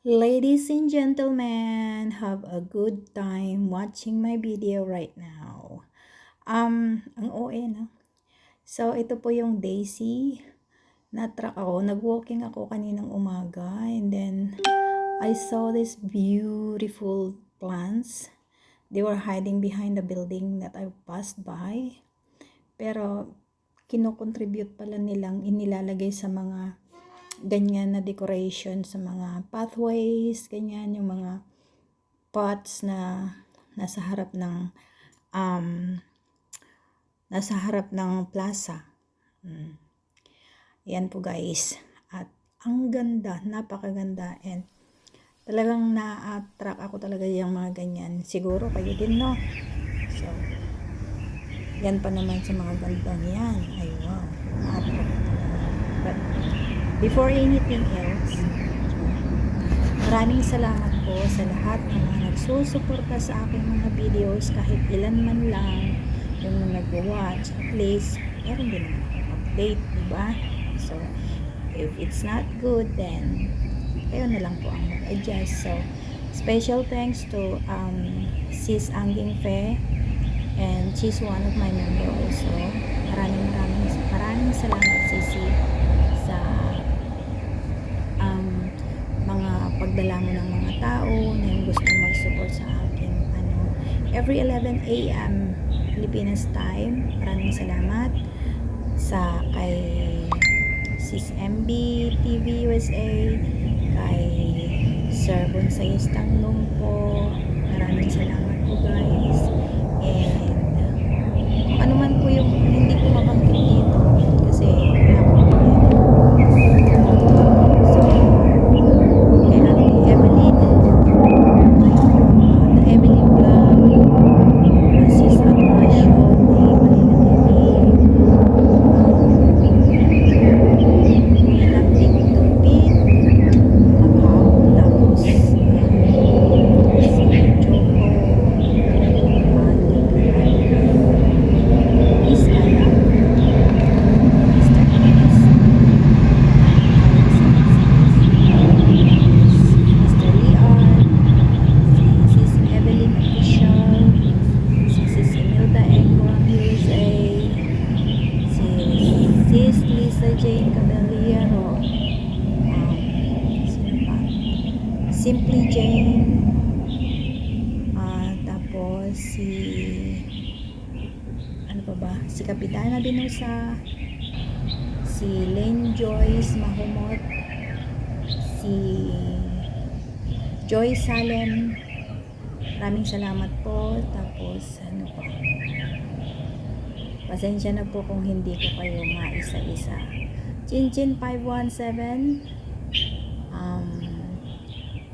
Ladies and gentlemen, have a good time watching my video right now. Ang OA na. So, ito po yung Daisy. Na-track ako. Nag-walking ako kaninang umaga. And then, I saw these beautiful plants. They were hiding behind the building that I passed by. Pero, kinocontribute pala nilang inilalagay sa mga ganyan na decoration sa mga pathways, ganyan yung mga pots na nasa harap ng plaza. Yan po guys. At ang ganda, napakaganda, and talagang na-attract ako talaga yung mga ganyan. Siguro kayo din, no? So, yan pa naman sa mga gandang yan. Ay wow, na-attract ako talaga. But before anything else, maraming salamat po sa lahat ng mga nagsusuporta sa aking mga videos, kahit ilan man lang yung nag-watch. At least, meron din naman akong update, diba? So, if it's not good, then kayo na lang po ang mag-adjust. So, special thanks to Sis Angging Fe, and she's one of my member also. Maraming salamat, Sisi, sa mga pagdala mo ng mga tao na yung gustong mag-support sa akin. Every 11 a.m. Philippines time. Maraming salamat sa kay Sis MB TV USA, kay Sir Bonsayistang Lumpo. Maraming salamat po guys. And kung ano man po yung hindi ko mabanggit dito kasi wala po Simply Jane, tapos si Kapitana Binusa, si Lane Joyce Mahumot, si Joy Salem. Maraming salamat po. Tapos pasensya na po kung hindi ko kayo maisa-isa. Chinchin 517,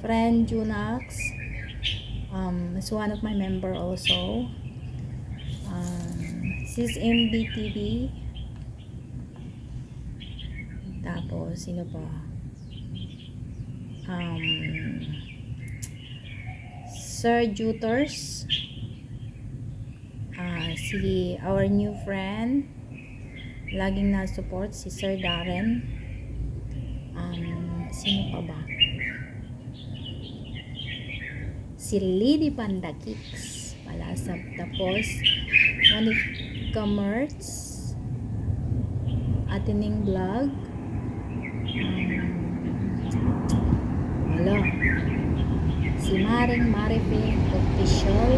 friend Junax, is one of my member also. Sis MBTV, tapos sino pa, Sir Juters, si our new friend laging na-support, si Sir Darren, sino pa ba, si Lady Panda Kicks Palasap, tapos Monica Mertz, Atining Vlog, si Maring Marife Official,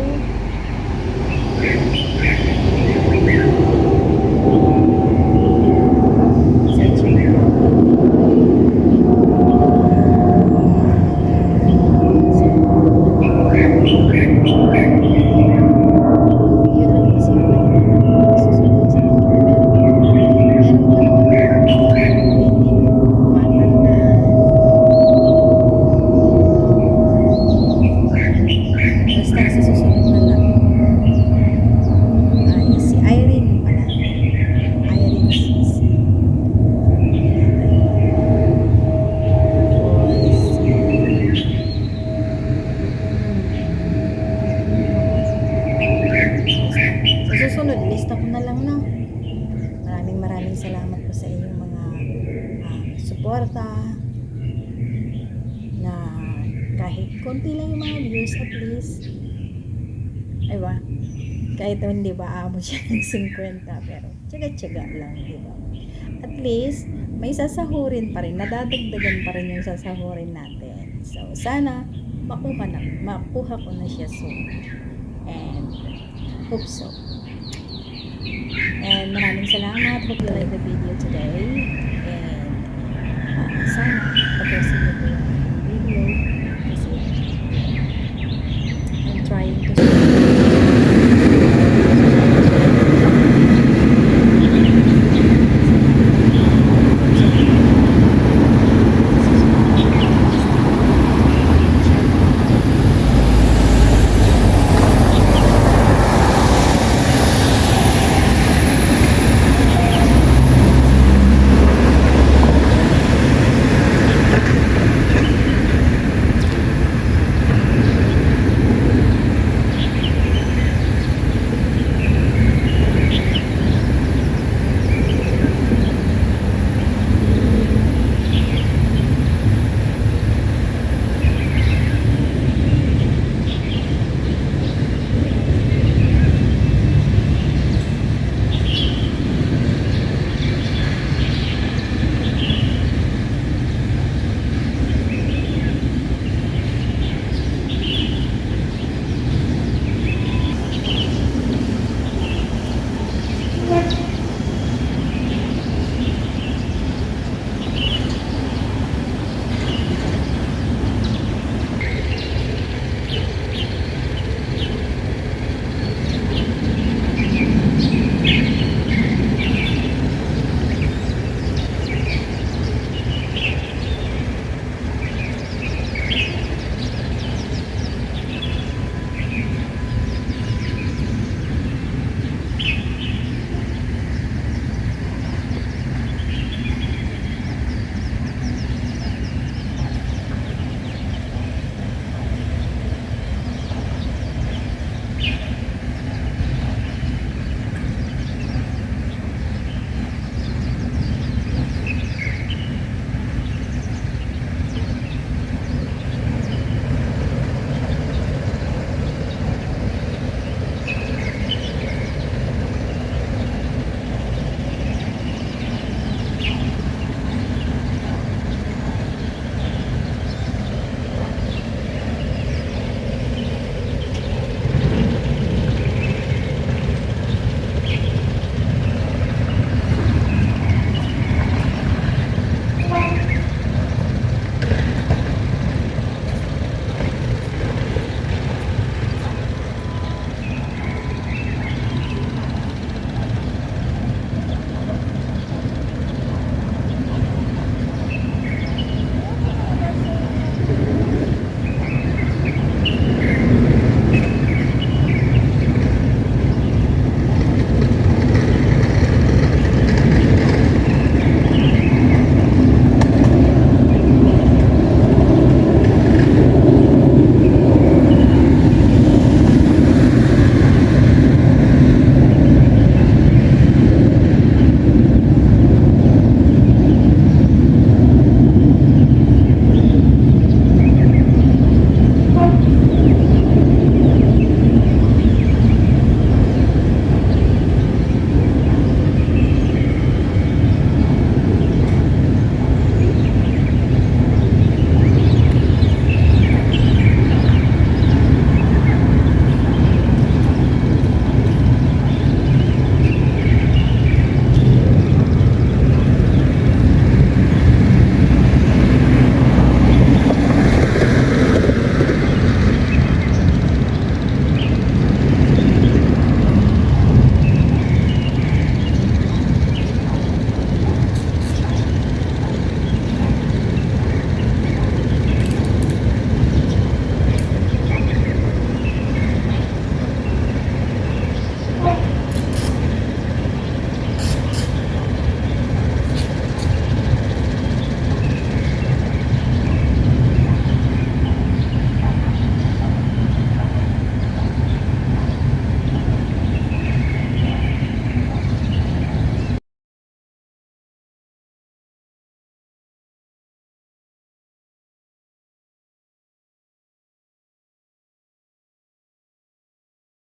basta sa susunod na lang. konti lang yung mga views at least. Ay ba? Kahit hindi ba amo siya ng 50, pero tsaga-tsaga lang, di ba? At least, may sasahurin pa rin, nadadagdagan pa rin yung sasahurin natin. So, sana makuha ko na siya soon. And, hope so. And maraming salamat. Hope you like the video today. And, sana